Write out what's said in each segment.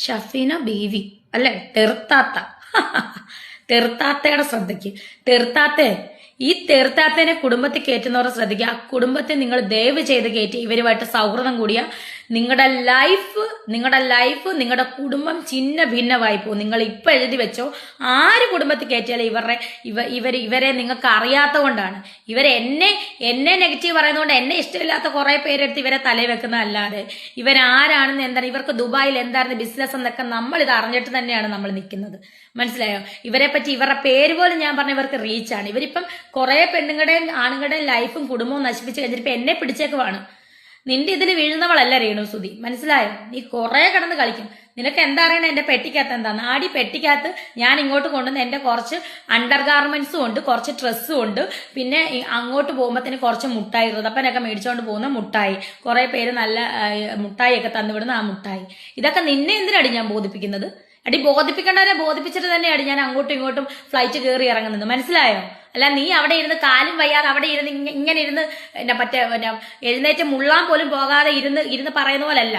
ഷഫീന ബീവി അല്ലെ, തെർത്താത്ത. തെർത്താത്തയുടെ ശ്രദ്ധയ്ക്ക്. തെർത്താത്തെ, ഈ തെർത്താത്തേനെ കുടുംബത്തിൽ കയറ്റുന്നവരെ ശ്രദ്ധിക്കുക. ആ കുടുംബത്തെ നിങ്ങൾ ദയവ് ചെയ്ത് കയറ്റി ഇവരുമായിട്ട് സൗഹൃദം കൂടിയ നിങ്ങളുടെ ലൈഫ് നിങ്ങളുടെ കുടുംബം ചിന്ന ഭിന്നമായി പോകും. നിങ്ങൾ ഇപ്പൊ എഴുതി വെച്ചോ, ആര് കുടുംബത്തിൽ കയറ്റിയാലും ഇവരെ നിങ്ങൾക്ക് അറിയാത്ത കൊണ്ടാണ്. എന്നെ നെഗറ്റീവ് പറയുന്നതുകൊണ്ട് എന്നെ ഇഷ്ടമില്ലാത്ത കുറെ പേരെടുത്ത് ഇവരെ തലയിൽ വെക്കുന്നതല്ലാതെ ഇവരാരാണെന്ന് എന്താണ്, ഇവർക്ക് ദുബായിൽ എന്തായിരുന്നു ബിസിനസ് എന്നൊക്കെ നമ്മൾ ഇത് അറിഞ്ഞിട്ട് തന്നെയാണ് നമ്മൾ നിൽക്കുന്നത്. മനസ്സിലായോ? ഇവരെ പറ്റി ഇവരുടെ പേര് പോലും ഞാൻ പറഞ്ഞ ഇവർക്ക് റീച്ചാണ്. ഇവരിപ്പം കുറെ പെണ്ണുങ്ങളുടെയും ആണുങ്ങളുടെയും ലൈഫും കുടുംബവും നശിപ്പിച്ച് കഴിഞ്ഞിട്ട് ഇപ്പൊ എന്നെ പിടിച്ചേക്കുവാണ്. നിന്റെ ഇതിൽ വീഴുന്നവളല്ല രേണു സുധി, മനസ്സിലായോ? നീ കുറെ കിടന്ന് കളിക്കും. നിനക്ക് എന്താ അറിയണ എന്റെ പെട്ടിക്കകത്ത് എന്താ? നാടി പെട്ടിക്കകത്ത് ഞാൻ ഇങ്ങോട്ട് കൊണ്ടുവന്ന് എന്റെ കുറച്ച് അണ്ടർ ഗാർമെന്റ്സും ഉണ്ട്, കുറച്ച് ഡ്രസ്സും ഉണ്ട്, പിന്നെ അങ്ങോട്ട് പോകുമ്പോഴത്തേന് കുറച്ച് മുട്ടായി, ഋതപ്പനൊക്കെ മേടിച്ചോണ്ട് പോകുന്ന മുട്ടായി, കുറെ പേര് നല്ല മുട്ടായി ഒക്കെ തന്നുവിടുന്ന ആ മുട്ടായി. ഇതൊക്കെ നിന്നെ എന്തിനാടി ഞാൻ ബോധിപ്പിക്കുന്നത്? അടി ബോധിപ്പിക്കേണ്ടവരെ ബോധിപ്പിച്ചിട്ട് തന്നെയാണ് ഞാൻ അങ്ങോട്ടും ഇങ്ങോട്ടും ഫ്ലൈറ്റ് കയറി ഇറങ്ങുന്നത്. മനസ്സിലായോ? അല്ല നീ അവിടെ ഇരുന്ന് കാലും വയ്യാതെ അവിടെ ഇരുന്ന് ഇങ്ങനെ ഇരുന്ന് മറ്റേ എഴുന്നേറ്റ് മുള്ളാൻ പോലും പോകാതെ ഇരുന്ന് പറയുന്ന പോലല്ല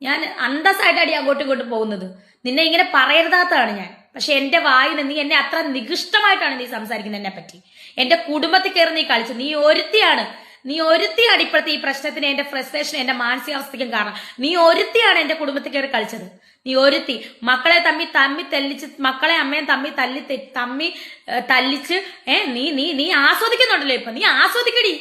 ഞാൻ അന്തസ്സായിട്ട് അടി അങ്ങോട്ടും ഇങ്ങോട്ടും പോകുന്നത്. നിന്നെ ഇങ്ങനെ പറയരുതാത്തതാണ് ഞാൻ. പക്ഷെ എന്റെ വായിന്ന് നീ എന്നെ അത്ര നികൃഷ്ടമായിട്ടാണ് നീ സംസാരിക്കുന്നത് എന്നെ പറ്റി. എന്റെ കുടുംബത്തിൽ കയറി നീ കളിച്ചു. നീ ഒരുത്തിയാണ് ഇപ്പോഴത്തെ ഈ പ്രശ്നത്തിന്, എന്റെ ഫ്രസ്ട്രേഷൻ, എന്റെ മാനസികാവസ്ഥയ്ക്കും കാരണം. നീ ഒരുത്തിയാണ് എന്റെ കുടുംബത്തിൽ കയറി കളിച്ചത്. നീ ഒരുത്തി മക്കളെ തമ്മി തല്ലിച്ച്, മക്കളെ അമ്മയും തമ്മി തല്ലിച്ച് നീ ആസ്വദിക്കുന്നുണ്ടല്ലോ ഇപ്പൊ. നീ ആസ്വദിക്കടി.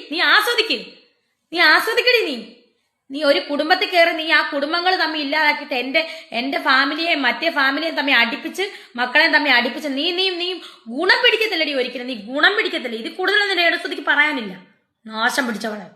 നീ ഒരു കുടുംബത്തിൽ കയറി നീ ആ കുടുംബങ്ങൾ തമ്മിൽ ഇല്ലാതാക്കിയിട്ട് എന്റെ ഫാമിലിയെയും മറ്റേ ഫാമിലിയെയും തമ്മിൽ അടുപ്പിച്ച്, മക്കളെയും തമ്മിൽ അടുപ്പിച്ച് നീ ഗുണം പിടിക്കത്തില്ലടി ഒരിക്കലും. നീ ഗുണം പിടിക്കത്തില്ല. ഇത് കൂടുതലൊന്നും രേണുസുധിക്ക് പറയാനില്ല. നാശം പിടിച്ചവളെ.